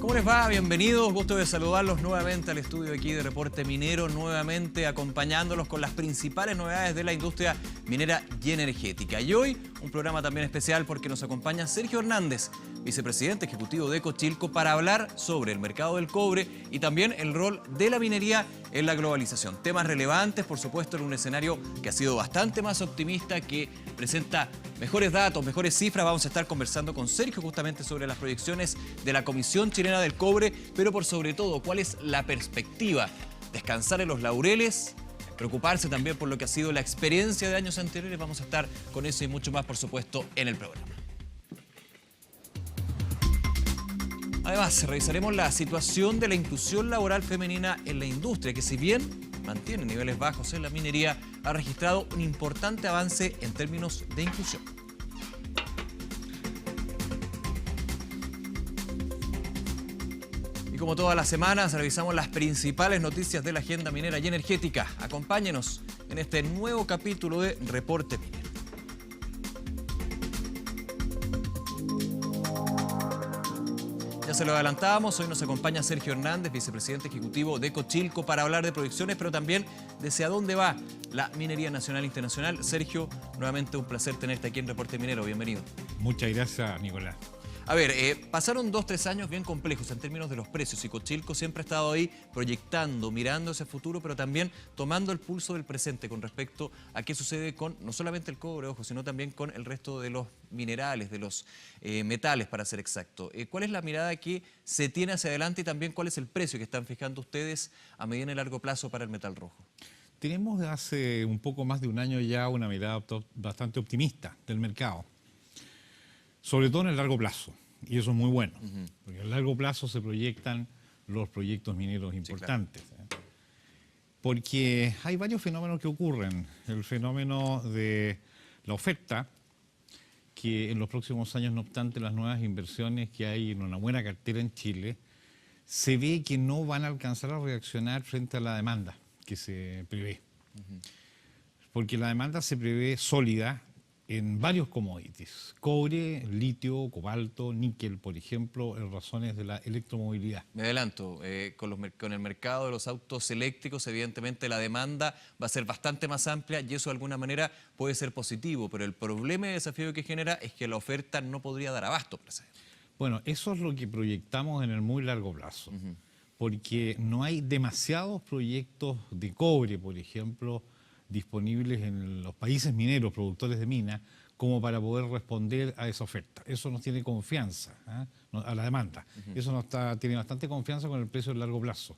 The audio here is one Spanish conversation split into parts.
¿Cómo les va? Bienvenidos, gusto de saludarlos nuevamente al estudio aquí de Reporte Minero, nuevamente acompañándolos con las principales novedades de la industria minera y energética. Y hoy un programa también especial porque nos acompaña Sergio Hernández, vicepresidente ejecutivo de Ecochilco, para hablar sobre el mercado del cobre y también el rol de la minería en la globalización. Temas relevantes, por supuesto, en un escenario que ha sido bastante más optimista, que presenta mejores datos, mejores cifras. Vamos a estar conversando con Sergio justamente sobre las proyecciones de la Comisión Chilena del Cobre, pero por sobre todo, ¿cuál es la perspectiva? ¿Descansar en los laureles? ¿Preocuparse también por lo que ha sido la experiencia de años anteriores? Vamos a estar con eso y mucho más, por supuesto, en el programa. Además, revisaremos la situación de la inclusión laboral femenina en la industria, que si bien mantiene niveles bajos en la minería, ha registrado un importante avance en términos de inclusión. Y como todas las semanas, revisamos las principales noticias de la agenda minera y energética. Acompáñenos en este nuevo capítulo de Reporte Minero. Ya se lo adelantábamos, hoy nos acompaña Sergio Hernández, vicepresidente ejecutivo de Ecochilco, para hablar de proyecciones, pero también de hacia dónde va la minería nacional e internacional. Sergio, nuevamente un placer tenerte aquí en Reporte Minero, bienvenido. Muchas gracias, Nicolás. A ver, pasaron 2-3 años bien complejos en términos de los precios y Ecochilco siempre ha estado ahí proyectando, mirando hacia el futuro, pero también tomando el pulso del presente con respecto a qué sucede con no solamente el cobre, ojo, sino también con el resto de los minerales, de los metales, para ser exacto. ¿Cuál es la mirada que se tiene hacia adelante y también cuál es el precio que están fijando ustedes a mediano y largo plazo para el metal rojo? Tenemos hace un poco más de un año ya una mirada bastante optimista del mercado, sobre todo en el largo plazo, y eso es muy bueno, porque en el largo plazo se proyectan los proyectos mineros importantes. Sí, claro. Porque hay varios fenómenos que ocurren. El fenómeno de la oferta, que en los próximos años, no obstante las nuevas inversiones que hay en una buena cartera en Chile, se ve que no van a alcanzar a reaccionar frente a la demanda que se prevé. Porque la demanda se prevé sólida en varios commodities: cobre, litio, cobalto, níquel, por ejemplo, en razones de la electromovilidad. Me adelanto, con el mercado de los autos eléctricos, evidentemente la demanda va a ser bastante más amplia y eso de alguna manera puede ser positivo, pero el problema y desafío que genera es que la oferta no podría dar abasto. Bueno, eso es lo que proyectamos en el muy largo plazo, porque no hay demasiados proyectos de cobre, por ejemplo, disponibles en los países mineros, productores de mina, como para poder responder a esa oferta. Eso nos tiene confianza, a la demanda. Eso tiene bastante confianza con el precio a largo plazo,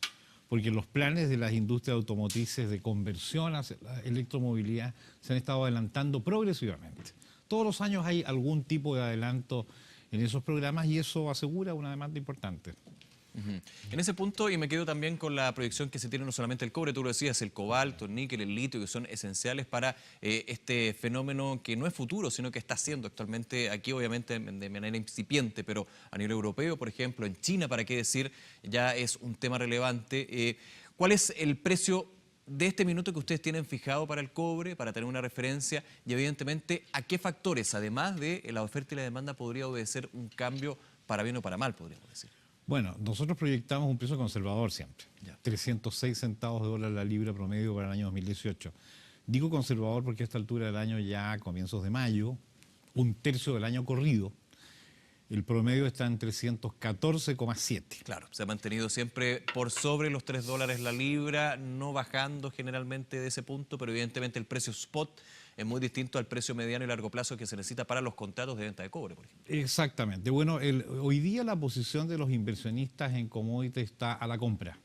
porque los planes de las industrias automotrices de conversión hacia la electromovilidad se han estado adelantando progresivamente. Todos los años hay algún tipo de adelanto en esos programas y eso asegura una demanda importante. En ese punto, y me quedo también con la proyección que se tiene no solamente el cobre, tú lo decías, el cobalto, el níquel, el litio, que son esenciales para este fenómeno que no es futuro, sino que está siendo actualmente aquí, obviamente de manera incipiente, pero a nivel europeo, por ejemplo, en China, para qué decir, ya es un tema relevante. ¿Cuál es el precio de este minuto que ustedes tienen fijado para el cobre, para tener una referencia? Y evidentemente, ¿a qué factores, además de la oferta y la demanda, podría obedecer un cambio para bien o para mal, podríamos decir? Bueno, nosotros proyectamos un precio conservador siempre, 306 centavos de dólar la libra promedio para el año 2018. Digo conservador porque a esta altura del año, ya a comienzos de mayo, un tercio del año corrido, el promedio está en 314,7. Claro, se ha mantenido siempre por sobre los $3 la libra, no bajando generalmente de ese punto, pero evidentemente el precio spot es muy distinto al precio mediano y largo plazo que se necesita para los contratos de venta de cobre, por ejemplo. Exactamente. Bueno, hoy día la posición de los inversionistas en commodities está a la compra.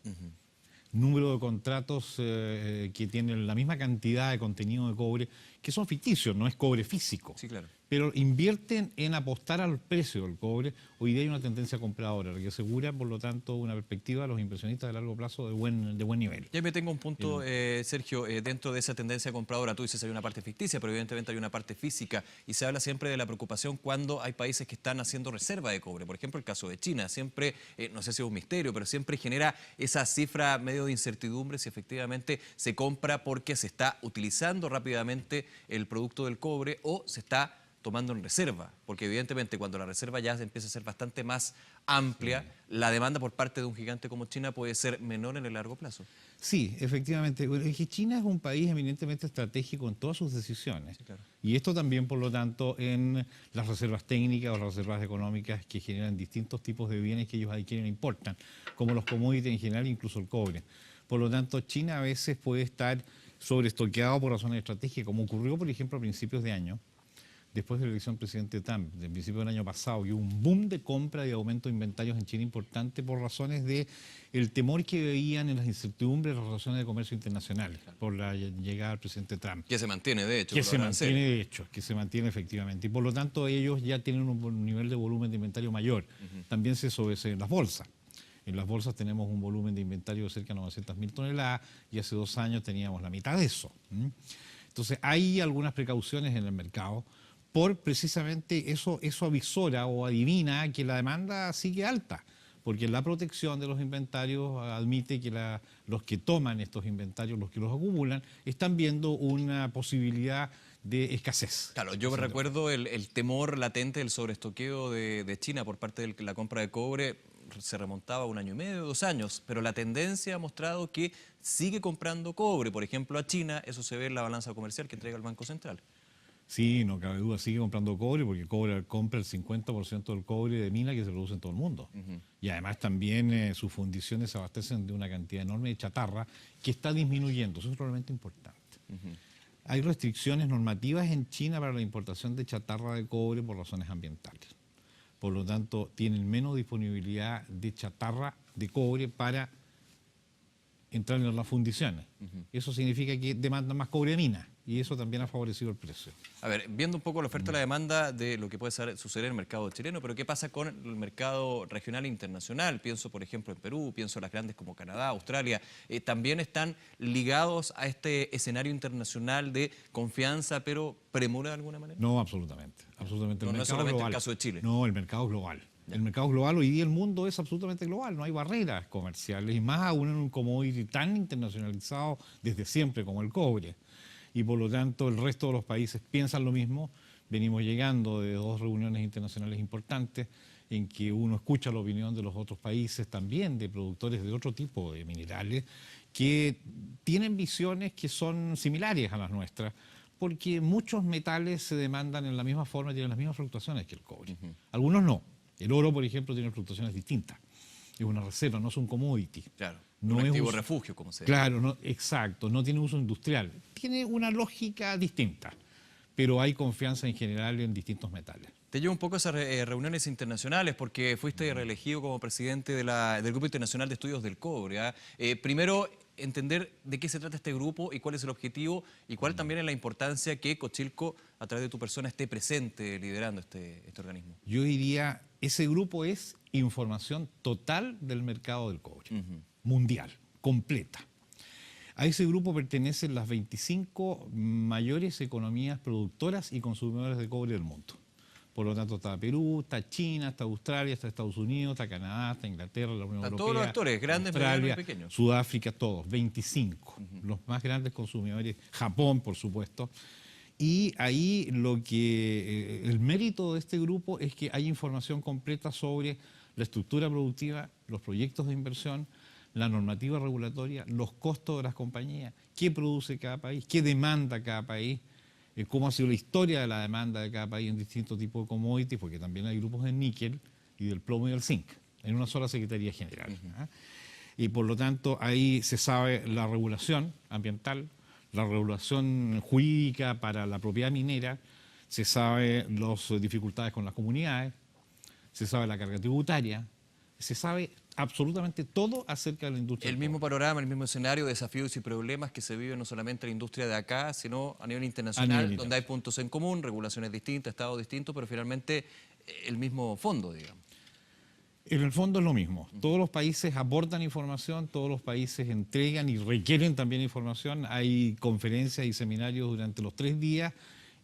Número de contratos que tienen la misma cantidad de contenido de cobre, que son ficticios, no es cobre físico. Sí, claro. Pero invierten en apostar al precio del cobre. Hoy día hay una tendencia compradora, que asegura, por lo tanto, una perspectiva a los inversionistas de largo plazo de buen nivel. Ya me tengo un punto, Sergio, dentro de esa tendencia compradora, tú dices hay una parte ficticia, pero evidentemente hay una parte física, y se habla siempre de la preocupación cuando hay países que están haciendo reserva de cobre. Por ejemplo, el caso de China, siempre, no sé si es un misterio, pero siempre genera esa cifra medio de incertidumbre si efectivamente se compra porque se está utilizando rápidamente el producto del cobre o se está tomando en reserva, porque evidentemente cuando la reserva ya empieza a ser bastante más amplia, la demanda por parte de un gigante como China puede ser menor en el largo plazo. Sí, efectivamente. Bueno, es que China es un país eminentemente estratégico en todas sus decisiones. Sí, claro. Y esto también, por lo tanto, en las reservas técnicas o las reservas económicas que generan distintos tipos de bienes que ellos adquieren e importan, como los commodities en general, incluso el cobre. Por lo tanto, China a veces puede estar sobreestoqueado por razones estratégicas, como ocurrió, por ejemplo, a principios de año, después de la elección del presidente Trump, del principio del año pasado, y hubo un boom de compra y aumento de inventarios en China importante por razones de el temor que veían en las incertidumbres de las relaciones de comercio internacionales por la llegada del presidente Trump. Que se mantiene, de hecho. Que se mantiene, de hecho, que se mantiene efectivamente. Y por lo tanto ellos ya tienen un nivel de volumen de inventario mayor. También se obedece en las bolsas. En las bolsas tenemos un volumen de inventario de cerca de 900.000 toneladas y hace 2 años teníamos la mitad de eso. Entonces hay algunas precauciones en el mercado por precisamente eso avisora o adivina que la demanda sigue alta, porque la protección de los inventarios admite que los que toman estos inventarios, los que los acumulan, están viendo una posibilidad de escasez. Claro, yo me recuerdo el temor latente del sobreestoqueo de China por parte de la compra de cobre, se remontaba a 1 año y medio, 2 años, pero la tendencia ha mostrado que sigue comprando cobre, por ejemplo, a China, eso se ve en la balanza comercial que entrega el Banco Central. Sí, no cabe duda, sigue comprando cobre porque compra el 50% del cobre de mina que se produce en todo el mundo. Y además también sus fundiciones se abastecen de una cantidad enorme de chatarra que está disminuyendo. Eso es realmente importante. Hay restricciones normativas en China para la importación de chatarra de cobre por razones ambientales. Por lo tanto, tienen menos disponibilidad de chatarra de cobre para entrar en las fundiciones. Eso significa que demandan más cobre de mina y eso también ha favorecido el precio. A ver, viendo un poco la oferta y la demanda de lo que puede suceder en el mercado chileno, pero ¿qué pasa con el mercado regional e internacional? Pienso, por ejemplo, en Perú, pienso en las grandes como Canadá, Australia. ¿También están ligados a este escenario internacional de confianza, pero premura de alguna manera? No, absolutamente. Absolutamente. No es solamente el caso de Chile. No, el mercado es global. El mercado global, hoy día el mundo es absolutamente global, no hay barreras comerciales, y más aún en un commodity tan internacionalizado desde siempre como el cobre. Y por lo tanto el resto de los países piensan lo mismo. Venimos llegando de 2 reuniones internacionales importantes en que uno escucha la opinión de los otros países, también de productores de otro tipo de minerales, que tienen visiones que son similares a las nuestras, porque muchos metales se demandan en la misma forma y tienen las mismas fluctuaciones que el cobre. Algunos no. El oro, por ejemplo, tiene fluctuaciones distintas. Es una reserva, no es un commodity. Claro, no un es activo refugio, como se dice. Claro, no, exacto, no tiene uso industrial. Tiene una lógica distinta, pero hay confianza en general en distintos metales. Te llevo un poco a esas reuniones internacionales porque fuiste reelegido como presidente del Grupo Internacional de Estudios del Cobre. Primero, entender de qué se trata este grupo y cuál es el objetivo y cuál también es la importancia que Cochilco, a través de tu persona, esté presente liderando este organismo. Yo diría, ese grupo es información total del mercado del cobre, mundial, completa. A ese grupo pertenecen las 25 mayores economías productoras y consumidoras de cobre del mundo. Por lo tanto, está Perú, está China, está Australia, está Estados Unidos, está Canadá, está Inglaterra, la Unión Europea. Todos los actores, grandes, medianos y pequeños. Sudáfrica, todos, 25. Los más grandes consumidores, Japón, por supuesto. Y ahí el mérito de este grupo es que hay información completa sobre la estructura productiva, los proyectos de inversión, la normativa regulatoria, los costos de las compañías, qué produce cada país, qué demanda cada país, cómo ha sido la historia de la demanda de cada país en distintos tipos de commodities, porque también hay grupos de níquel y del plomo y del zinc, en una sola Secretaría General. Y por lo tanto ahí se sabe la regulación ambiental, la regulación jurídica para la propiedad minera, se sabe las dificultades con las comunidades, se sabe la carga tributaria, se sabe absolutamente todo acerca de la industria. El mismo panorama, el mismo escenario, desafíos y problemas que se viven no solamente en la industria de acá, sino a nivel internacional, donde hay puntos en común, regulaciones distintas, estados distintos, pero finalmente el mismo fondo, digamos. En el fondo es lo mismo. Todos los países aportan información, todos los países entregan y requieren también información. Hay conferencias y seminarios durante los 3 días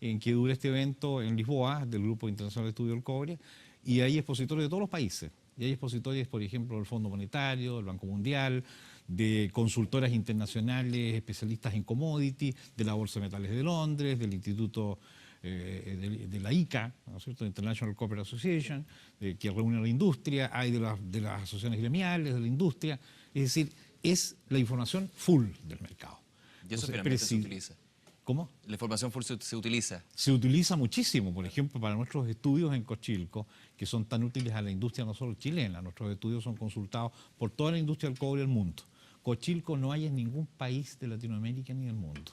en que dura este evento en Lisboa, del Grupo Internacional de Estudio del Cobre, y hay expositores de todos los países. Y hay expositores, por ejemplo, del Fondo Monetario, del Banco Mundial, de consultoras internacionales, especialistas en commodity, de la Bolsa de Metales de Londres, del Instituto de la ICA, ¿no es cierto?, International Copper Association, que reúne a la industria, hay de las asociaciones gremiales de la industria, es decir, es la información full del mercado. Y eso Entonces, finalmente se utiliza. ¿Cómo? La información full se utiliza. Se utiliza muchísimo, por ejemplo, para nuestros estudios en Cochilco, que son tan útiles a la industria no solo chilena. Nuestros estudios son consultados por toda la industria del cobre del mundo. Cochilco no hay en ningún país de Latinoamérica ni del mundo.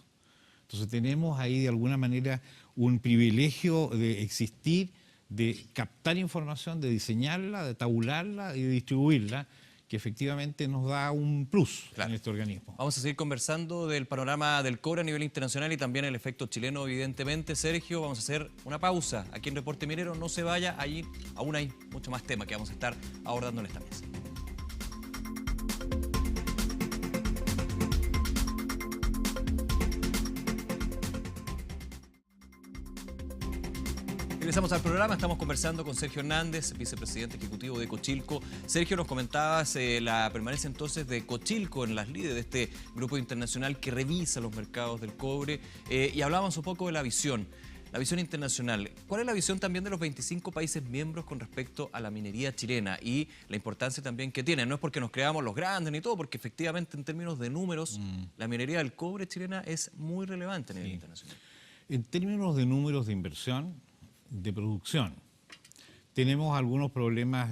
Entonces tenemos ahí de alguna manera un privilegio de existir, de captar información, de diseñarla, de tabularla y de distribuirla, que efectivamente nos da un plus en este organismo. Vamos a seguir conversando del panorama del cobre a nivel internacional y también el efecto chileno, evidentemente. Sergio, vamos a hacer una pausa aquí en Reporte Minero. No se vaya, allí aún hay mucho más tema que vamos a estar abordando en esta mesa. Regresamos al programa, estamos conversando con Sergio Hernández, vicepresidente ejecutivo de Cochilco. Sergio, nos comentabas la permanencia entonces de Cochilco en las líderes de este grupo internacional que revisa los mercados del cobre y hablábamos un poco de la visión internacional. ¿Cuál es la visión también de los 25 países miembros con respecto a la minería chilena y la importancia también que tiene? No es porque nos creamos los grandes ni todo, porque efectivamente en términos de números, la minería del cobre chilena es muy relevante a nivel internacional. En términos de números de inversión, de producción, tenemos algunos problemas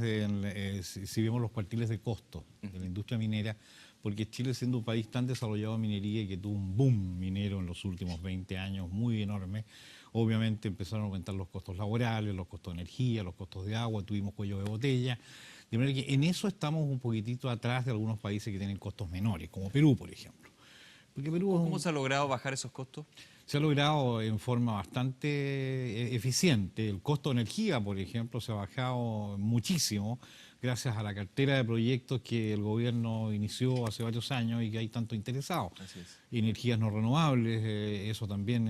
si vemos los cuartiles de costo de la industria minera, porque Chile, siendo un país tan desarrollado en minería y que tuvo un boom minero en los últimos 20 años muy enorme, obviamente empezaron a aumentar los costos laborales, los costos de energía, los costos de agua, tuvimos cuello de botella, de manera que en eso estamos un poquitito atrás de algunos países que tienen costos menores, como Perú, por ejemplo. Porque Perú ¿Cómo se ha logrado bajar esos costos? Se ha logrado en forma bastante eficiente. El costo de energía, por ejemplo, se ha bajado muchísimo gracias a la cartera de proyectos que el gobierno inició hace varios años y que hay tanto interesados. Así es. Energías no renovables, eso también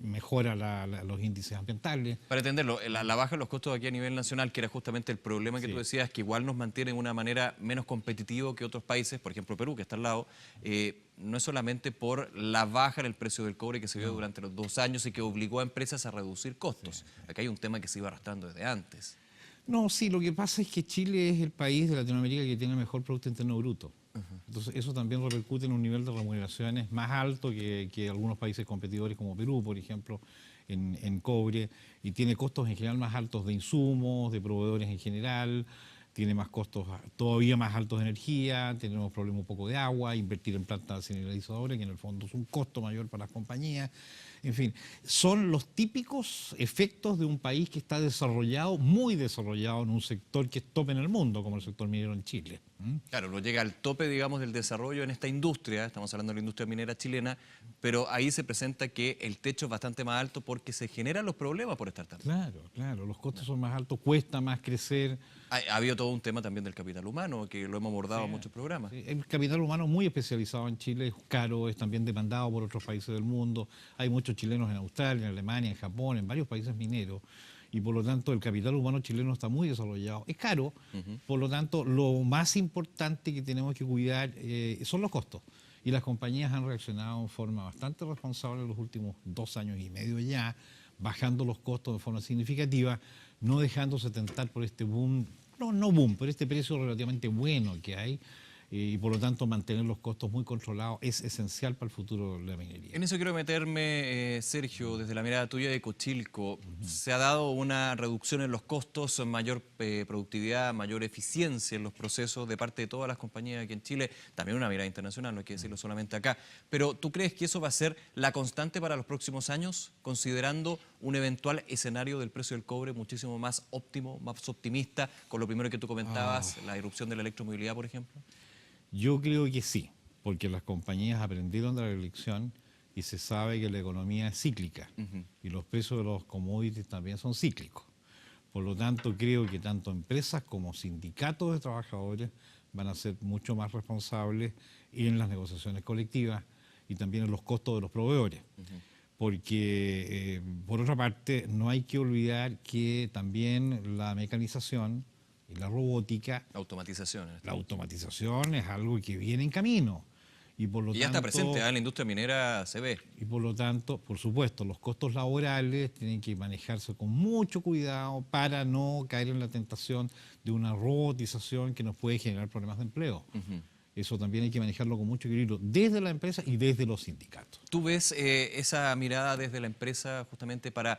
mejora los índices ambientales. Para entenderlo, la baja de los costos aquí a nivel nacional, que era justamente el problema que tú decías, que igual nos mantiene de una manera menos competitivo que otros países, por ejemplo Perú, que está al lado, no es solamente por la baja en el precio del cobre que se dio durante los 2 años y que obligó a empresas a reducir costos. Acá hay un tema que se iba arrastrando desde antes. No, sí, lo que pasa es que Chile es el país de Latinoamérica que tiene el mejor Producto Interno Bruto. Entonces eso también repercute en un nivel de remuneraciones más alto que algunos países competidores como Perú, por ejemplo, en cobre, y tiene costos en general más altos de insumos, de proveedores en general, tiene más costos todavía más altos de energía, tenemos problemas un poco de agua, invertir en plantas señalizadoras, que en el fondo es un costo mayor para las compañías. En fin, son los típicos efectos de un país que está desarrollado, muy desarrollado en un sector que es tope en el mundo, como el sector minero en Chile. Claro, lo llega al tope, digamos, del desarrollo en esta industria, estamos hablando de la industria minera chilena, pero ahí se presenta que el techo es bastante más alto porque se generan los problemas por estar tan alto. Claro, los costos son más altos, cuesta más crecer. Ha habido todo un tema también del capital humano, que lo hemos abordado en muchos programas. Sí, el capital humano muy especializado en Chile es caro, es también demandado por otros países del mundo. Hay muchos chilenos en Australia, en Alemania, en Japón, en varios países mineros. Y por lo tanto el capital humano chileno está muy desarrollado. Es caro, por lo tanto lo más importante que tenemos que cuidar son los costos. Y las compañías han reaccionado en forma bastante responsable en los últimos 2 años y medio ya, bajando los costos de forma significativa, no dejándose tentar por este boom, no boom, por este precio relativamente bueno que hay. Y por lo tanto mantener los costos muy controlados es esencial para el futuro de la minería. En eso quiero meterme, Sergio, desde la mirada tuya de Cochilco. Se ha dado una reducción en los costos, mayor productividad, mayor eficiencia en los procesos de parte de todas las compañías aquí en Chile, también una mirada internacional, no hay que decirlo solamente acá. Pero ¿tú crees que eso va a ser la constante para los próximos años, considerando un eventual escenario del precio del cobre muchísimo más óptimo, más optimista, con lo primero que tú comentabas, la irrupción de la electromovilidad, por ejemplo? Yo creo que sí, porque las compañías aprendieron de la lección y se sabe que la economía es cíclica y los precios de los commodities también son cíclicos. Por lo tanto, creo que tanto empresas como sindicatos de trabajadores van a ser mucho más responsables en las negociaciones colectivas y también en los costos de los proveedores. Porque, por otra parte, no hay que olvidar que también la mecanización y la robótica, La automatización. la automatización es algo que viene en camino Y por lo Y ya está tanto, presente, en la industria minera se ve. y por lo tanto, por supuesto, los costos laborales tienen que manejarse con mucho cuidado para no caer en la tentación de una robotización que nos puede generar problemas de empleo. Eso también hay que manejarlo con mucho equilibrio desde la empresa y desde los sindicatos. ¿Tú ves esa mirada desde la empresa justamente para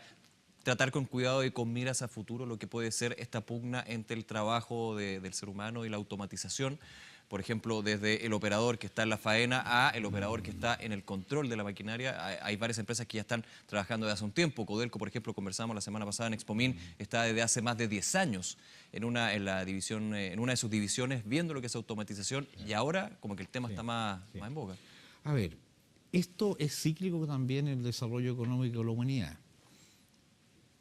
tratar con cuidado y con miras a futuro lo que puede ser esta pugna entre el trabajo del ser humano y la automatización? Por ejemplo, desde el operador que está en la faena a el operador que está en el control de la maquinaria. Hay varias empresas que ya están trabajando desde hace un tiempo. Codelco, por ejemplo, conversamos la semana pasada en Expomin, está desde hace más de 10 años en una de sus divisiones viendo lo que es automatización, y ahora como que el tema está más en boga. A ver, esto es cíclico también en el desarrollo económico de la humanidad.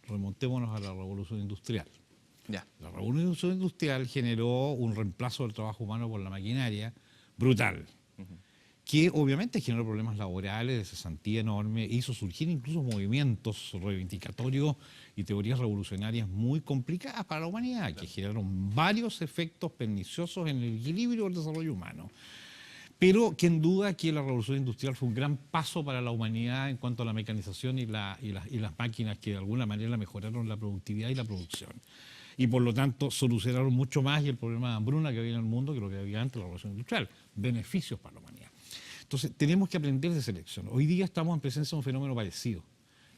Remontémonos a la revolución industrial. Ya. La revolución industrial generó un reemplazo del trabajo humano por la maquinaria brutal, que obviamente generó problemas laborales de cesantía enorme, hizo surgir incluso movimientos reivindicatorios y teorías revolucionarias muy complicadas para la humanidad, que generaron varios efectos perniciosos en el equilibrio del desarrollo humano. Pero quien duda que la revolución industrial fue un gran paso para la humanidad en cuanto a la mecanización y las máquinas que de alguna manera mejoraron la productividad y la producción. Y por lo tanto solucionaron mucho más el problema de hambruna que había en el mundo que lo que había antes de la revolución industrial. Beneficios para la humanidad. Entonces tenemos que aprender de esa lección. Hoy día estamos en presencia de un fenómeno parecido,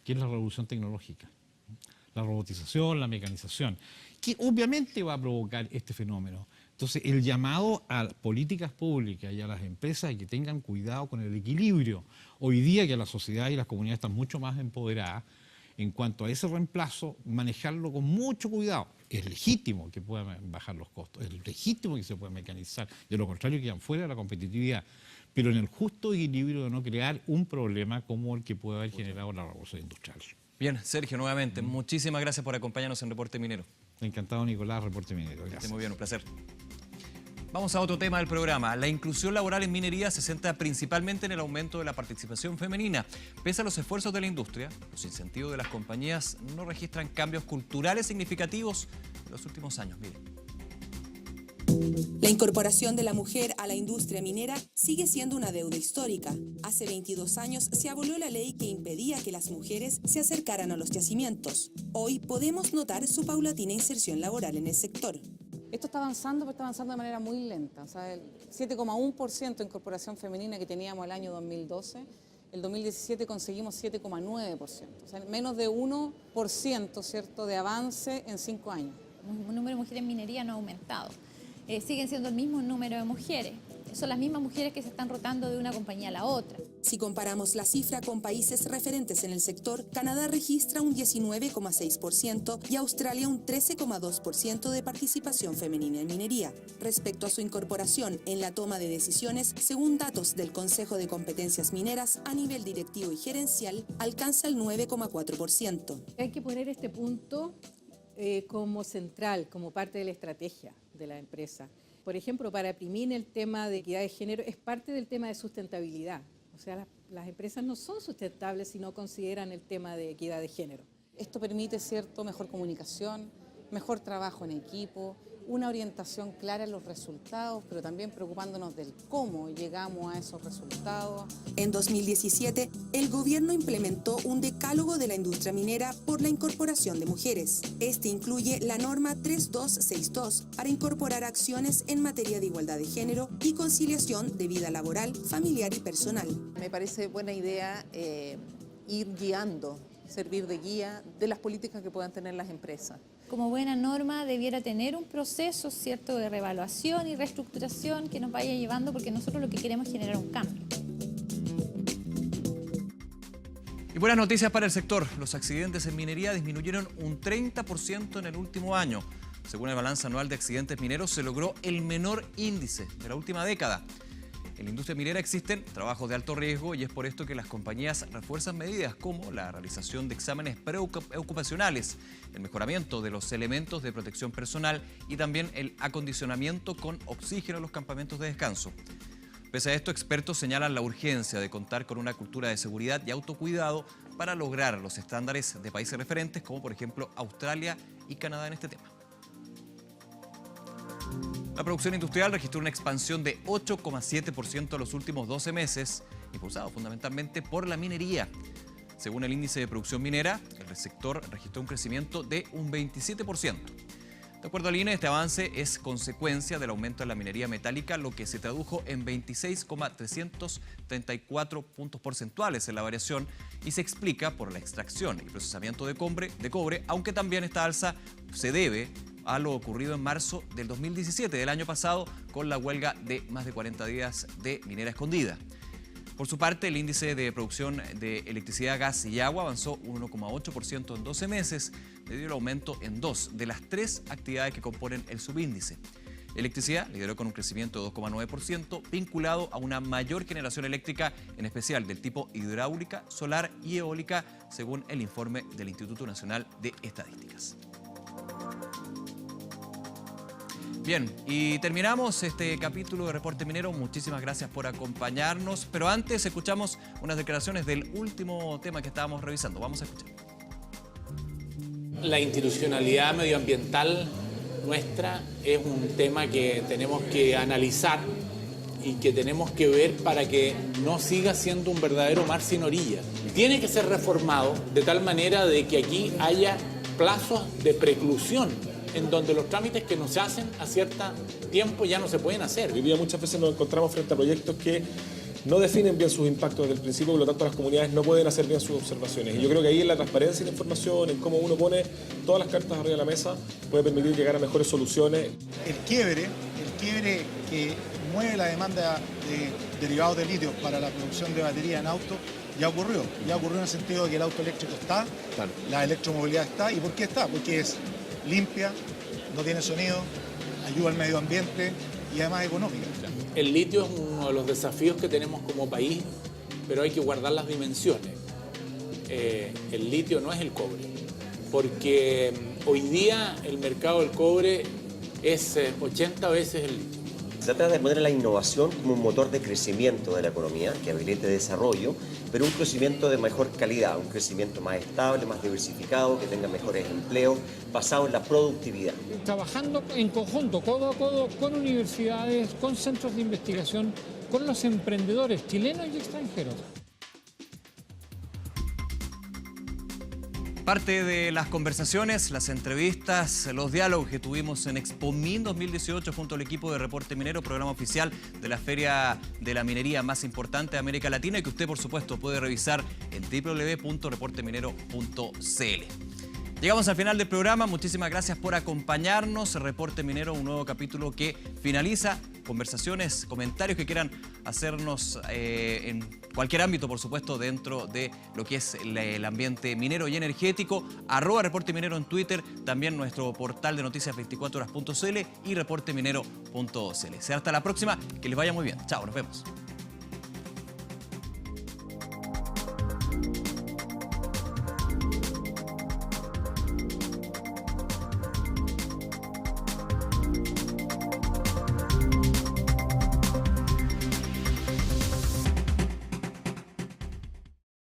que es la revolución tecnológica. La robotización, la mecanización, que obviamente va a provocar este fenómeno. Entonces, el llamado a políticas públicas y a las empresas que tengan cuidado con el equilibrio. Hoy día que la sociedad y las comunidades están mucho más empoderadas, en cuanto a ese reemplazo, manejarlo con mucho cuidado. Es legítimo que puedan bajar los costos, es legítimo que se pueda mecanizar, de lo contrario quedan fuera de la competitividad, pero en el justo equilibrio de no crear un problema como el que puede haber generado la revolución industrial. Bien, Sergio, nuevamente, muchísimas gracias por acompañarnos en Reporte Minero. Encantado, Nicolás, Reporte Minero. Gracias. Esté muy bien, un placer. Vamos a otro tema del programa. La inclusión laboral en minería se centra principalmente en el aumento de la participación femenina. Pese a los esfuerzos de la industria, los incentivos de las compañías no registran cambios culturales significativos en los últimos años. Miren. La incorporación de la mujer a la industria minera sigue siendo una deuda histórica. Hace 22 años se abolió la ley que impedía que las mujeres se acercaran a los yacimientos. Hoy podemos notar su paulatina inserción laboral en el sector. Esto está avanzando, pero está avanzando de manera muy lenta. O sea, el 7,1% de incorporación femenina que teníamos el año 2012, el 2017 conseguimos 7,9%. O sea, menos de 1%, ¿cierto?, de avance en 5 años. El número de mujeres en minería no ha aumentado. Siguen siendo el mismo número de mujeres. Son las mismas mujeres que se están rotando de una compañía a la otra. Si comparamos la cifra con países referentes en el sector, Canadá registra un 19,6% y Australia un 13,2% de participación femenina en minería. Respecto a su incorporación en la toma de decisiones, según datos del Consejo de Competencias Mineras, a nivel directivo y gerencial, alcanza el 9,4%. Hay que poner este punto como central, como parte de la estrategia de la empresa. Por ejemplo, para Primin el tema de equidad de género es parte del tema de sustentabilidad. O sea, las empresas no son sustentables si no consideran el tema de equidad de género. Esto permite, ¿cierto?, mejor comunicación, mejor trabajo en equipo, una orientación clara en los resultados, pero también preocupándonos del cómo llegamos a esos resultados. En 2017, el gobierno implementó un decálogo de la industria minera por la incorporación de mujeres. Este incluye la norma 3262 para incorporar acciones en materia de igualdad de género y conciliación de vida laboral, familiar y personal. Me parece buena idea ir guiando, servir de guía de las políticas que puedan tener las empresas. Como buena norma debiera tener un proceso, ¿cierto?, de reevaluación y reestructuración que nos vaya llevando, porque nosotros lo que queremos es generar un cambio. Y buenas noticias para el sector. Los accidentes en minería disminuyeron un 30% en el último año. Según el balance anual de accidentes mineros, se logró el menor índice de la última década. En la industria minera existen trabajos de alto riesgo y es por esto que las compañías refuerzan medidas como la realización de exámenes preocupacionales, el mejoramiento de los elementos de protección personal y también el acondicionamiento con oxígeno en los campamentos de descanso. Pese a esto, expertos señalan la urgencia de contar con una cultura de seguridad y autocuidado para lograr los estándares de países referentes como por ejemplo Australia y Canadá en este tema. La producción industrial registró una expansión de 8,7% en los últimos 12 meses, impulsado fundamentalmente por la minería. Según el índice de producción minera, el sector registró un crecimiento de un 27%. De acuerdo al INE, este avance es consecuencia del aumento de la minería metálica, lo que se tradujo en 26,334 puntos porcentuales en la variación y se explica por la extracción y procesamiento de cobre, aunque también esta alza se debe a lo ocurrido en marzo del 2017, del año pasado, con la huelga de más de 40 días de Minera Escondida. Por su parte, el índice de producción de electricidad, gas y agua avanzó 1,8% en 12 meses, debido al aumento en 2 de las 3 actividades que componen el subíndice. Electricidad lideró con un crecimiento de 2,9%, vinculado a una mayor generación eléctrica, en especial del tipo hidráulica, solar y eólica, según el informe del Instituto Nacional de Estadísticas. Bien, y terminamos este capítulo de Reporte Minero. Muchísimas gracias por acompañarnos, pero antes escuchamos unas declaraciones del último tema que estábamos revisando. Vamos a escuchar. La institucionalidad medioambiental nuestra es un tema que tenemos que analizar y que tenemos que ver para que no siga siendo un verdadero mar sin orilla. Tiene que ser reformado de tal manera de que aquí haya plazos de preclusión, en donde los trámites que no se hacen a cierto tiempo ya no se pueden hacer. Hoy día muchas veces nos encontramos frente a proyectos que no definen bien sus impactos desde el principio, por lo tanto las comunidades no pueden hacer bien sus observaciones. Y yo creo que ahí en la transparencia y la información, en cómo uno pone todas las cartas arriba de la mesa, puede permitir llegar a mejores soluciones. El quiebre que mueve la demanda de derivados de litio para la producción de batería en autos, ya ocurrió en el sentido de que el auto eléctrico está, claro, la electromovilidad está. ¿Y por qué está? Porque es limpia, no tiene sonido, ayuda al medio ambiente y además es económica. El litio es uno de los desafíos que tenemos como país, pero hay que guardar las dimensiones. El litio no es el cobre, porque hoy día el mercado del cobre es 80 veces el litio. Se trata de poner la innovación como un motor de crecimiento de la economía, que habilite desarrollo, pero un crecimiento de mejor calidad, un crecimiento más estable, más diversificado, que tenga mejores empleos, basado en la productividad. Trabajando en conjunto, codo a codo, con universidades, con centros de investigación, con los emprendedores chilenos y extranjeros. Parte de las conversaciones, las entrevistas, los diálogos que tuvimos en ExpoMin 2018 junto al equipo de Reporte Minero, programa oficial de la feria de la minería más importante de América Latina y que usted, por supuesto, puede revisar en www.reporteminero.cl. Llegamos al final del programa. Muchísimas gracias por acompañarnos. Reporte Minero, un nuevo capítulo que finaliza. Conversaciones, comentarios que quieran hacernos en cualquier ámbito, por supuesto, dentro de lo que es el ambiente minero y energético. @Reporte Minero en Twitter, también nuestro portal de noticias 24horas.cl y reporteminero.cl. Será hasta la próxima. Que les vaya muy bien. Chao, nos vemos.